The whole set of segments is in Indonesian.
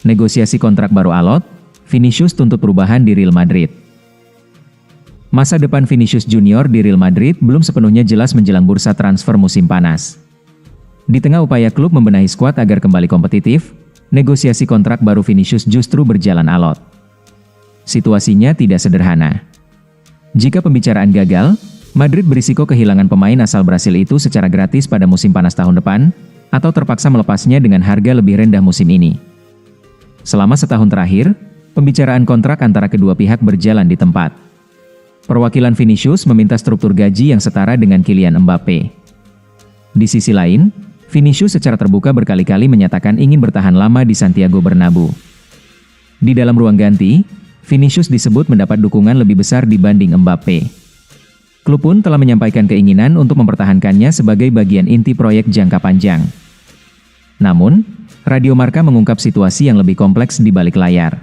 Negosiasi kontrak baru alot, Vinicius tuntut perubahan di Real Madrid. Masa depan Vinicius Junior di Real Madrid belum sepenuhnya jelas menjelang bursa transfer musim panas. Di tengah upaya klub membenahi skuad agar kembali kompetitif, negosiasi kontrak baru Vinicius justru berjalan alot. Situasinya tidak sederhana. Jika pembicaraan gagal, Madrid berisiko kehilangan pemain asal Brasil itu secara gratis pada musim panas tahun depan, atau terpaksa melepasnya dengan harga lebih rendah musim ini. Selama setahun terakhir, pembicaraan kontrak antara kedua pihak berjalan di tempat. Perwakilan Vinicius meminta struktur gaji yang setara dengan Kylian Mbappe. Di sisi lain, Vinicius secara terbuka berkali-kali menyatakan ingin bertahan lama di Santiago Bernabeu. Di dalam ruang ganti, Vinicius disebut mendapat dukungan lebih besar dibanding Mbappe. Klub pun telah menyampaikan keinginan untuk mempertahankannya sebagai bagian inti proyek jangka panjang. Namun, Radio Marca mengungkap situasi yang lebih kompleks di balik layar.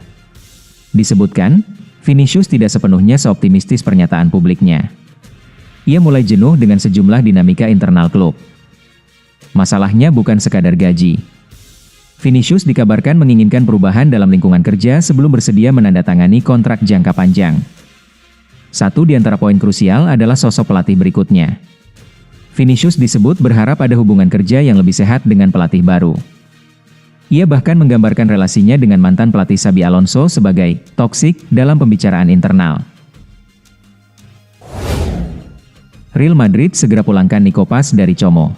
Disebutkan, Vinicius tidak sepenuhnya seoptimistis pernyataan publiknya. Ia mulai jenuh dengan sejumlah dinamika internal klub. Masalahnya bukan sekadar gaji. Vinicius dikabarkan menginginkan perubahan dalam lingkungan kerja sebelum bersedia menandatangani kontrak jangka panjang. Satu di antara poin krusial adalah sosok pelatih berikutnya. Vinicius disebut berharap ada hubungan kerja yang lebih sehat dengan pelatih baru. Ia bahkan menggambarkan relasinya dengan mantan pelatih Xabi Alonso sebagai toksik dalam pembicaraan internal. Real Madrid segera pulangkan Nico Paz dari Como.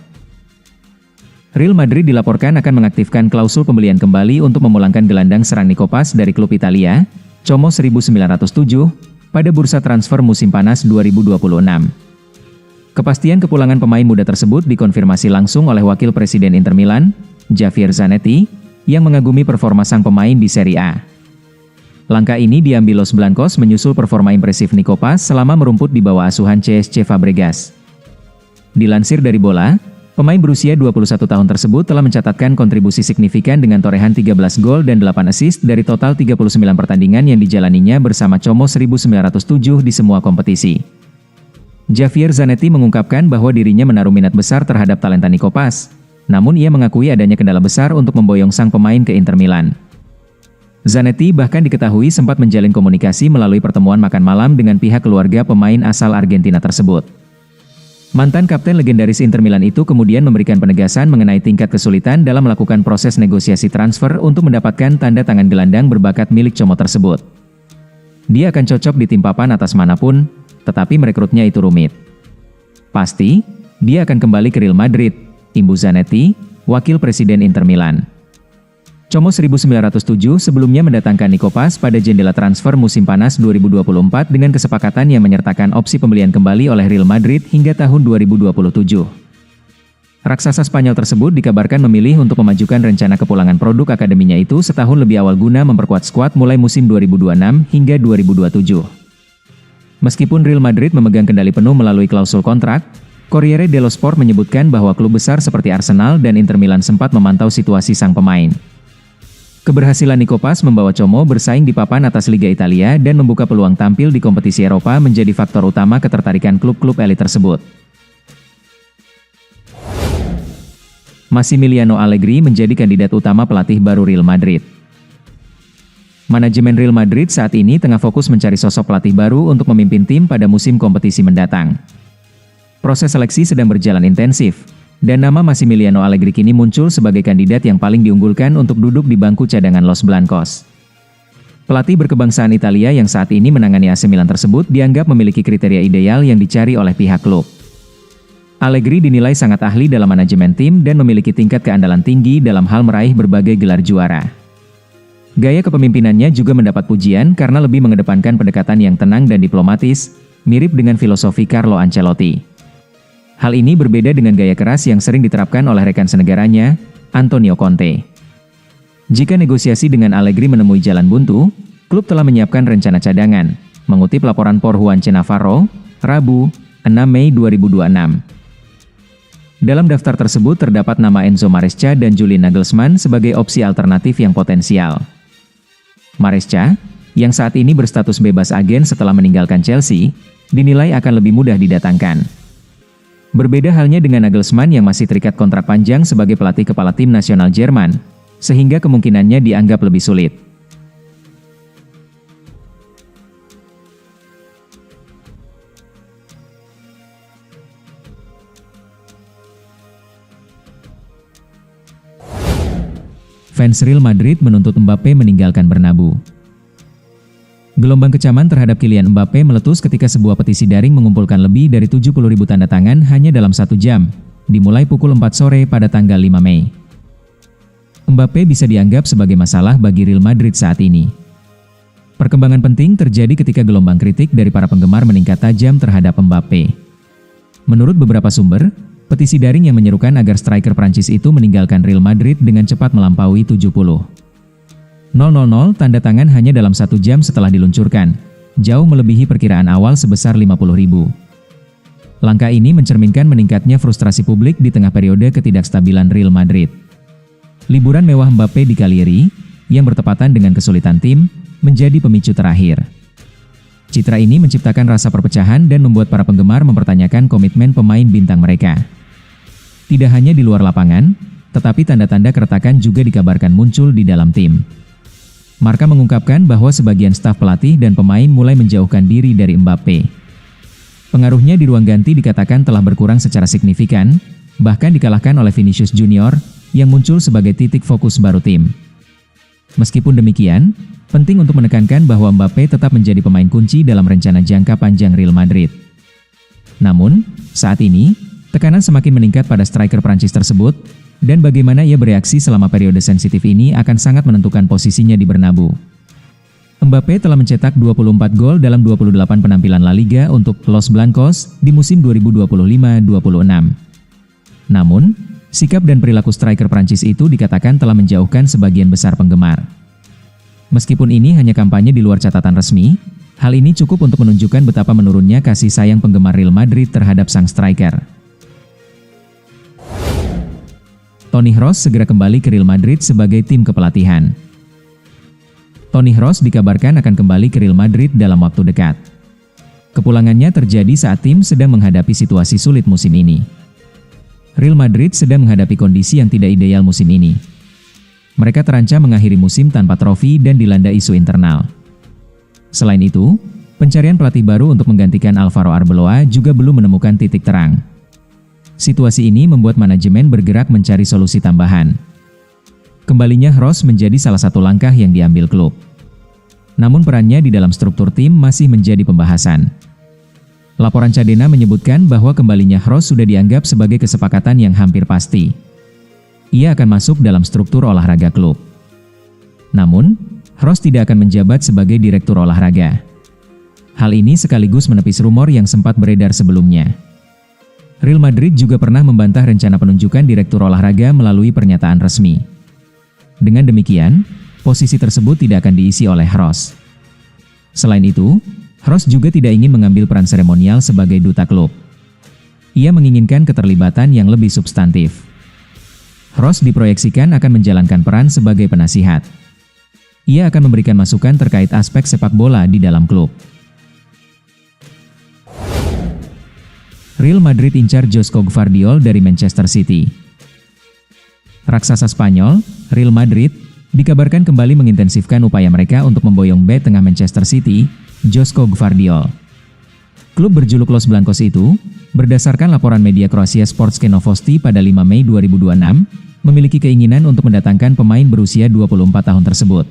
Real Madrid dilaporkan akan mengaktifkan klausul pembelian kembali untuk memulangkan gelandang serang Nico Paz dari klub Italia, Como 1907, pada bursa transfer musim panas 2026. Kepastian kepulangan pemain muda tersebut dikonfirmasi langsung oleh Wakil Presiden Inter Milan, Javier Zanetti, yang mengagumi performa sang pemain di Serie A. Langkah ini diambil Los Blancos menyusul performa impresif Nico Paz selama merumput di bawah asuhan CSC Fabregas. Dilansir dari Bola, pemain berusia 21 tahun tersebut telah mencatatkan kontribusi signifikan dengan torehan 13 gol dan 8 assist dari total 39 pertandingan yang dijalaninya bersama Como 1907 di semua kompetisi. Javier Zanetti mengungkapkan bahwa dirinya menaruh minat besar terhadap talenta Nico Paz, namun ia mengakui adanya kendala besar untuk memboyong sang pemain ke Inter Milan. Zanetti bahkan diketahui sempat menjalin komunikasi melalui pertemuan makan malam dengan pihak keluarga pemain asal Argentina tersebut. Mantan kapten legendaris Inter Milan itu kemudian memberikan penegasan mengenai tingkat kesulitan dalam melakukan proses negosiasi transfer untuk mendapatkan tanda tangan gelandang berbakat milik Como tersebut. Dia akan cocok di tim papan atas manapun, tetapi merekrutnya itu rumit. Pasti, dia akan kembali ke Real Madrid, imbu Zanetti, Wakil Presiden Inter Milan. Como 1907 sebelumnya mendatangkan Nico Paz pada jendela transfer musim panas 2024 dengan kesepakatan yang menyertakan opsi pembelian kembali oleh Real Madrid hingga tahun 2027. Raksasa Spanyol tersebut dikabarkan memilih untuk memajukan rencana kepulangan produk akademinya itu setahun lebih awal guna memperkuat skuad mulai musim 2026 hingga 2027. Meskipun Real Madrid memegang kendali penuh melalui klausul kontrak, Corriere dello Sport menyebutkan bahwa klub besar seperti Arsenal dan Inter Milan sempat memantau situasi sang pemain. Keberhasilan Nico Paz membawa Como bersaing di papan atas Liga Italia dan membuka peluang tampil di kompetisi Eropa menjadi faktor utama ketertarikan klub-klub elit tersebut. Massimiliano Allegri menjadi kandidat utama pelatih baru Real Madrid. Manajemen Real Madrid saat ini tengah fokus mencari sosok pelatih baru untuk memimpin tim pada musim kompetisi mendatang. Proses seleksi sedang berjalan intensif, dan nama Massimiliano Allegri kini muncul sebagai kandidat yang paling diunggulkan untuk duduk di bangku cadangan Los Blancos. Pelatih berkebangsaan Italia yang saat ini menangani AC Milan tersebut dianggap memiliki kriteria ideal yang dicari oleh pihak klub. Allegri dinilai sangat ahli dalam manajemen tim dan memiliki tingkat keandalan tinggi dalam hal meraih berbagai gelar juara. Gaya kepemimpinannya juga mendapat pujian karena lebih mengedepankan pendekatan yang tenang dan diplomatis, mirip dengan filosofi Carlo Ancelotti. Hal ini berbeda dengan gaya keras yang sering diterapkan oleh rekan senegaranya, Antonio Conte. Jika negosiasi dengan Allegri menemui jalan buntu, klub telah menyiapkan rencana cadangan, mengutip laporan Por Juanche Navarro, Rabu, 6 Mei 2026. Dalam daftar tersebut terdapat nama Enzo Maresca dan Julian Nagelsmann sebagai opsi alternatif yang potensial. Maresca, yang saat ini berstatus bebas agen setelah meninggalkan Chelsea, dinilai akan lebih mudah didatangkan. Berbeda halnya dengan Nagelsmann yang masih terikat kontrak panjang sebagai pelatih kepala tim nasional Jerman, sehingga kemungkinannya dianggap lebih sulit. Fans Real Madrid menuntut Mbappe meninggalkan Bernabeu. Gelombang kecaman terhadap Kylian Mbappe meletus ketika sebuah petisi daring mengumpulkan lebih dari 70.000 tanda tangan hanya dalam 1 jam, dimulai pukul 4 sore pada tanggal 5 Mei. Mbappe bisa dianggap sebagai masalah bagi Real Madrid saat ini. Perkembangan penting terjadi ketika gelombang kritik dari para penggemar meningkat tajam terhadap Mbappe. Menurut beberapa sumber, petisi daring yang menyerukan agar striker Prancis itu meninggalkan Real Madrid dengan cepat melampaui 70.000 tanda tangan hanya dalam 1 jam setelah diluncurkan, jauh melebihi perkiraan awal sebesar 50.000. Langkah ini mencerminkan meningkatnya frustrasi publik di tengah periode ketidakstabilan Real Madrid. Liburan mewah Mbappe di Cagliari, yang bertepatan dengan kesulitan tim, menjadi pemicu terakhir. Citra ini menciptakan rasa perpecahan dan membuat para penggemar mempertanyakan komitmen pemain bintang mereka. Tidak hanya di luar lapangan, tetapi tanda-tanda keretakan juga dikabarkan muncul di dalam tim. Marca mengungkapkan bahwa sebagian staf pelatih dan pemain mulai menjauhkan diri dari Mbappe. Pengaruhnya di ruang ganti dikatakan telah berkurang secara signifikan, bahkan dikalahkan oleh Vinicius Junior, yang muncul sebagai titik fokus baru tim. Meskipun demikian, penting untuk menekankan bahwa Mbappe tetap menjadi pemain kunci dalam rencana jangka panjang Real Madrid. Namun, saat ini, tekanan semakin meningkat pada striker Prancis tersebut, dan bagaimana ia bereaksi selama periode sensitif ini akan sangat menentukan posisinya di Bernabeu. Mbappe telah mencetak 24 gol dalam 28 penampilan La Liga untuk Los Blancos di musim 2025-26. Namun, sikap dan perilaku striker Prancis itu dikatakan telah menjauhkan sebagian besar penggemar. Meskipun ini hanya kampanye di luar catatan resmi, hal ini cukup untuk menunjukkan betapa menurunnya kasih sayang penggemar Real Madrid terhadap sang striker. Toni Kroos segera kembali ke Real Madrid sebagai tim kepelatihan. Toni Kroos dikabarkan akan kembali ke Real Madrid dalam waktu dekat. Kepulangannya terjadi saat tim sedang menghadapi situasi sulit musim ini. Real Madrid sedang menghadapi kondisi yang tidak ideal musim ini. Mereka terancam mengakhiri musim tanpa trofi dan dilanda isu internal. Selain itu, pencarian pelatih baru untuk menggantikan Alvaro Arbeloa juga belum menemukan titik terang. Situasi ini membuat manajemen bergerak mencari solusi tambahan. Kembalinya Kroos menjadi salah satu langkah yang diambil klub. Namun perannya di dalam struktur tim masih menjadi pembahasan. Laporan Cadena menyebutkan bahwa kembalinya Kroos sudah dianggap sebagai kesepakatan yang hampir pasti. Ia akan masuk dalam struktur olahraga klub. Namun, Kroos tidak akan menjabat sebagai direktur olahraga. Hal ini sekaligus menepis rumor yang sempat beredar sebelumnya. Real Madrid juga pernah membantah rencana penunjukan direktur olahraga melalui pernyataan resmi. Dengan demikian, posisi tersebut tidak akan diisi oleh Kroos. Selain itu, Kroos juga tidak ingin mengambil peran seremonial sebagai duta klub. Ia menginginkan keterlibatan yang lebih substantif. Kroos diproyeksikan akan menjalankan peran sebagai penasihat. Ia akan memberikan masukan terkait aspek sepak bola di dalam klub. Real Madrid incar Joško Gvardiol dari Manchester City. Raksasa Spanyol, Real Madrid, dikabarkan kembali mengintensifkan upaya mereka untuk memboyong bek tengah Manchester City, Joško Gvardiol. Klub berjuluk Los Blancos itu, berdasarkan laporan media Kroasia Sportske Novosti pada 5 Mei 2026, memiliki keinginan untuk mendatangkan pemain berusia 24 tahun tersebut.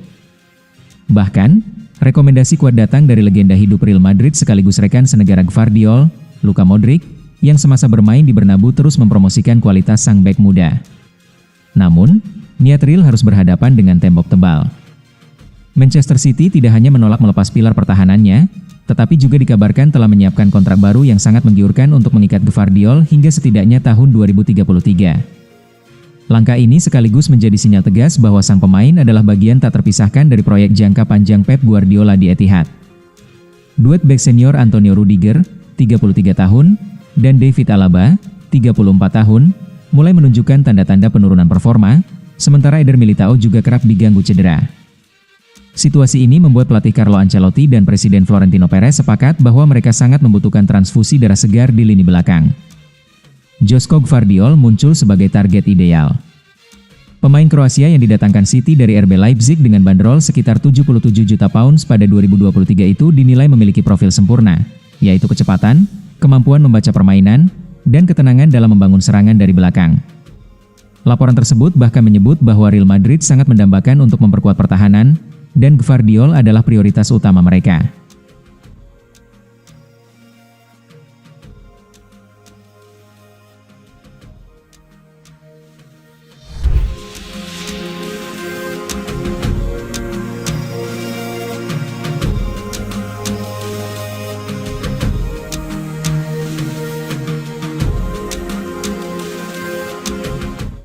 Bahkan, rekomendasi kuat datang dari legenda hidup Real Madrid sekaligus rekan senegara Gvardiol, Luka Modric, yang semasa bermain di Bernabeu terus mempromosikan kualitas sang bek muda. Namun, niat Real harus berhadapan dengan tembok tebal. Manchester City tidak hanya menolak melepas pilar pertahanannya, tetapi juga dikabarkan telah menyiapkan kontrak baru yang sangat menggiurkan untuk mengikat Gvardiol hingga setidaknya tahun 2033. Langkah ini sekaligus menjadi sinyal tegas bahwa sang pemain adalah bagian tak terpisahkan dari proyek jangka panjang Pep Guardiola di Etihad. Duet bek senior Antonio Rudiger, 33 tahun, dan David Alaba, 34 tahun, mulai menunjukkan tanda-tanda penurunan performa, sementara Eder Militao juga kerap diganggu cedera. Situasi ini membuat pelatih Carlo Ancelotti dan Presiden Florentino Perez sepakat bahwa mereka sangat membutuhkan transfusi darah segar di lini belakang. Joško Gvardiol muncul sebagai target ideal. Pemain Kroasia yang didatangkan City dari RB Leipzig dengan bandrol sekitar 77 juta pounds pada 2023 itu dinilai memiliki profil sempurna, yaitu kecepatan, kemampuan membaca permainan, dan ketenangan dalam membangun serangan dari belakang. Laporan tersebut bahkan menyebut bahwa Real Madrid sangat mendambakan untuk memperkuat pertahanan, dan Gvardiol adalah prioritas utama mereka.